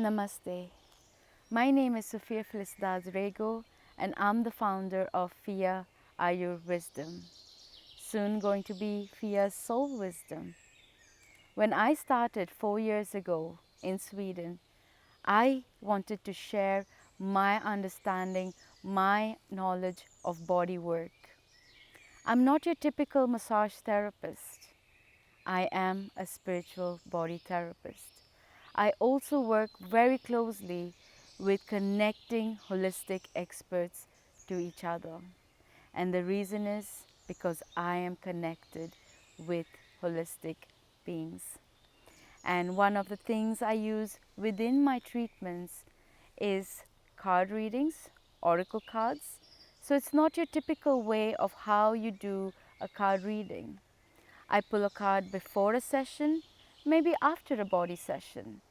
Namaste. My name is Sofia Felicidade Rego and I'm the founder of Fia Wisdom. Soon going to be Fia Soul Wisdom. When I started 4 years ago in Sweden, I wanted to share my understanding, my knowledge of body work. I'm not your typical massage therapist. I am a spiritual body therapist. I also work very closely with connecting holistic experts to each other. And the reason is because I am connected with holistic beings. And one of the things I use within my treatments is card readings, oracle cards. So it's not your typical way of how you do a card reading. I pull a card before a session, maybe after a body session.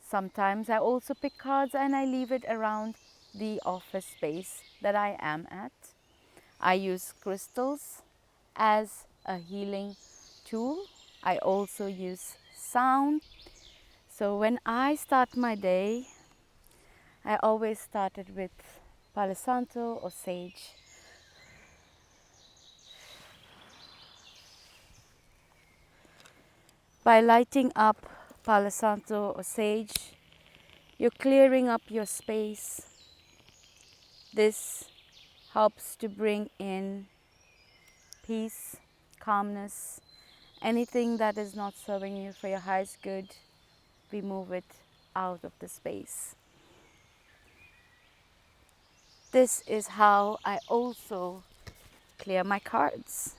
Sometimes I also pick cards and I leave it around the office space that I am at. I use crystals as a healing tool. I also use sound. So when I start my day, I always started with Palo Santo or sage. By lighting up Palo Santo or sage, you're clearing up your space. This helps to bring in peace, calmness, anything that is not serving you for your highest good, we move it out of the space. This is how I also clear my cards.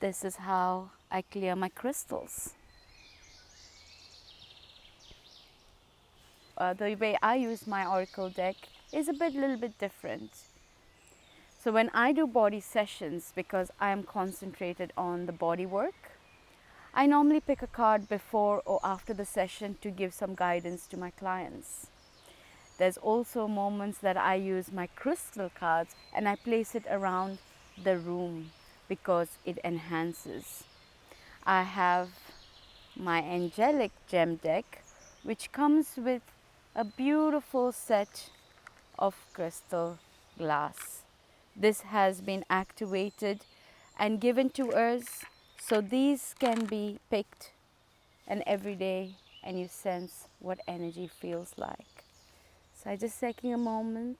This is how I clear my crystals. The way I use my oracle deck is little bit different. So when I do body sessions, because I am concentrated on the body work, I normally pick a card before or after the session to give some guidance to my clients. There's also moments that I use my crystal cards and I place it around the room because it enhances. I have my angelic gem deck, which comes with a beautiful set of crystal glass. This has been activated and given to us, so these can be picked and every day and you sense what energy feels like. So I'm just taking a moment.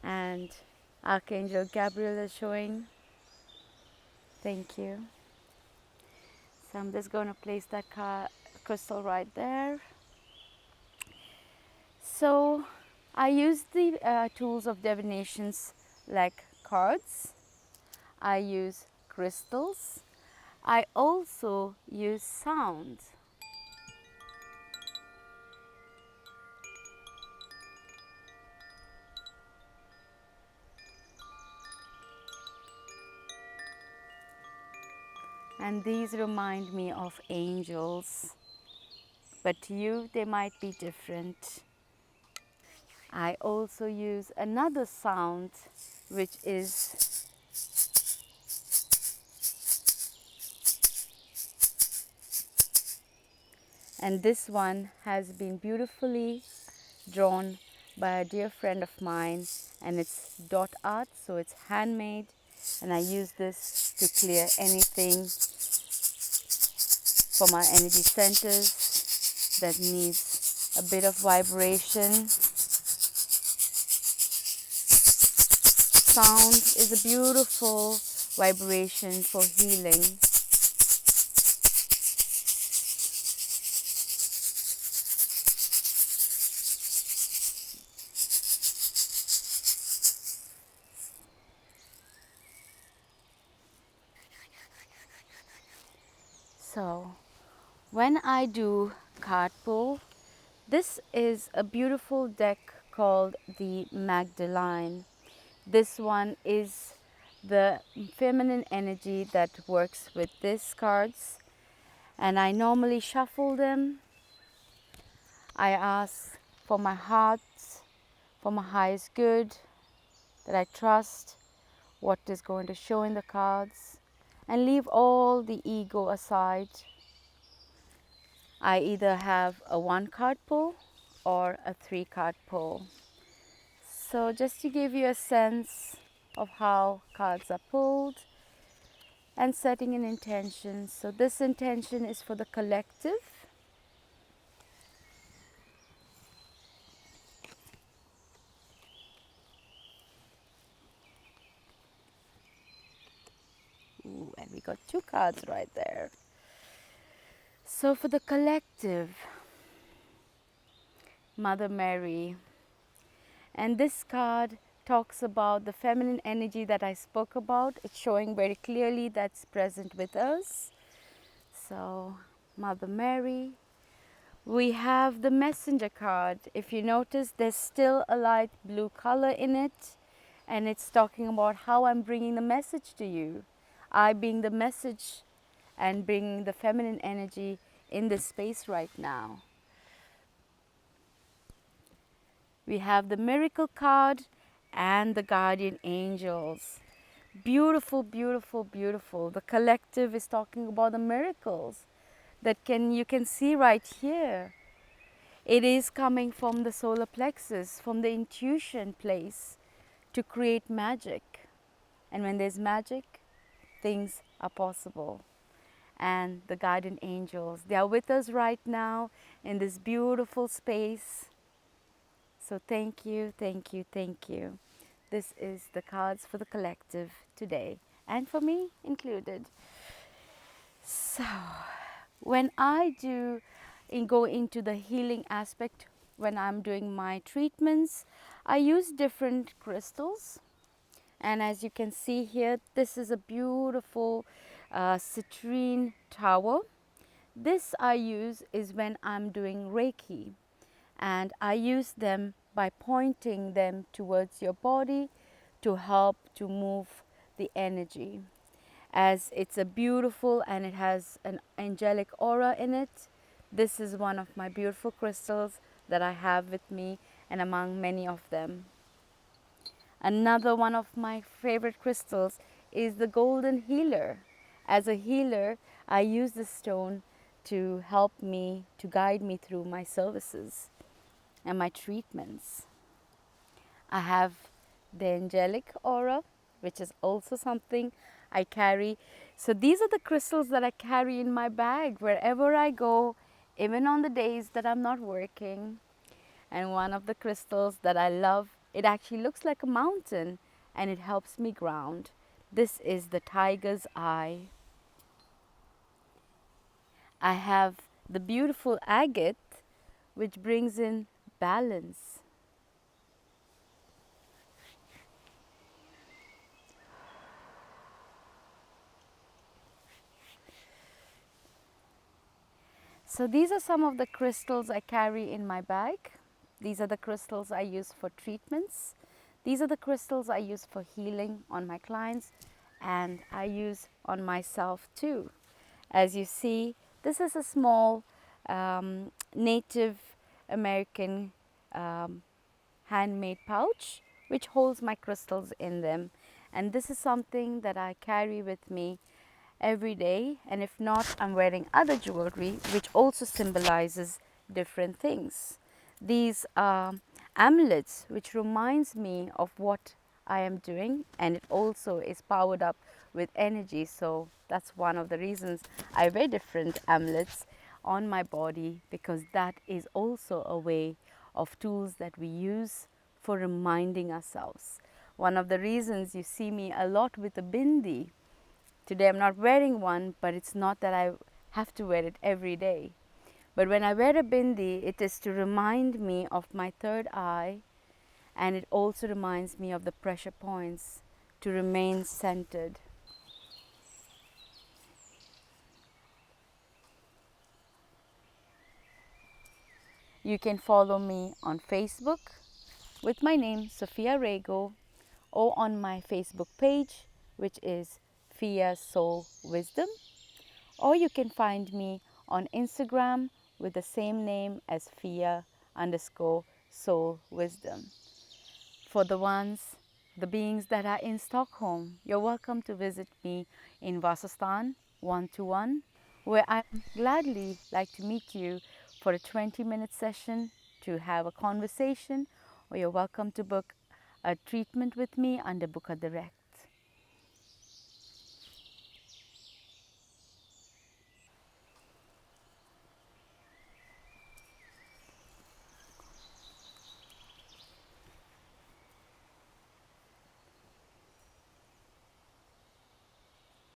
And Archangel Gabriel is showing. Thank you. So I'm just going to place that crystal right there. So I use the tools of divinations like cards. I use crystals. I also use sound. And these remind me of angels, but to you they might be different. I also use another sound, which is and this one has been beautifully drawn by a dear friend of mine, and it's dot art, so it's handmade, and I use this to clear anything for my energy centers that needs a bit of vibration. Sound is a beautiful vibration for healing. So when I do card pull, this is a beautiful deck called the Magdalene. This one is the feminine energy that works with these cards, and I normally shuffle them. I ask for my heart, for my highest good, that I trust what is going to show in the cards. and leave all the ego aside. I either have a 1 card pull or a 3 card pull. So just to give you a sense of how cards are pulled and setting an intention. So this intention is for the collective. Ooh, and we got 2 cards right there. So for the collective, Mother Mary. And this card talks about the feminine energy that I spoke about. It's showing very clearly that's present with us. So, Mother Mary. We have the messenger card. If you notice, there's still a light blue color in it. And it's talking about how I'm bringing the message to you. I being the message and bringing the feminine energy in this space right now. We have the miracle card and the guardian angels. Beautiful, beautiful, beautiful. The collective is talking about the miracles that you can see right here. It is coming from the solar plexus, from the intuition place to create magic. And when there's magic, things are possible. And the guardian angels, they are with us right now in this beautiful space. So thank you, thank you, thank you. This is the cards for the collective today, and for me included. So, when I go into the healing aspect, when I'm doing my treatments, I use different crystals. And as you can see here, this is a beautiful citrine tower. This I use is when I'm doing Reiki, and I use them by pointing them towards your body to help to move the energy. As it's a beautiful and it has an angelic aura in it, this is one of my beautiful crystals that I have with me and among many of them. Another one of my favorite crystals is the golden healer. As a healer, I use this stone to help me, to guide me through my services and my treatments. I have the angelic aura, which is also something I carry. So these are the crystals that I carry in my bag wherever I go, even on the days that I'm not working. And one of the crystals that I love, it actually looks like a mountain and it helps me ground. This is the tiger's eye. I have the beautiful agate, which brings in balance. So these are some of the crystals I carry in my bag. These are the crystals I use for treatments. These are the crystals I use for healing on my clients, and I use on myself too. As you see, this is a small Native American handmade pouch which holds my crystals in them. And this is something that I carry with me every day, and if not, I'm wearing other jewelry which also symbolizes different things. These are amulets which reminds me of what I am doing, and it also is powered up with energy. So that's one of the reasons I wear different amulets on my body, because that is also a way of tools that we use for reminding ourselves. One of the reasons you see me a lot with a bindi. Today I'm not wearing one, but it's not that I have to wear it every day. But when I wear a bindi, it is to remind me of my third eye, and it also reminds me of the pressure points to remain centered. You can follow me on Facebook with my name, Sofia Rego, or on my Facebook page, which is Fia Soul Wisdom. Or you can find me on Instagram with the same name as Fia_Soul Wisdom. For the ones the beings that are in Stockholm, you're welcome to visit me in Vasastan 121, where I gladly like to meet you for a 20-minute session to have a conversation, or you're welcome to book a treatment with me under Book a Direct.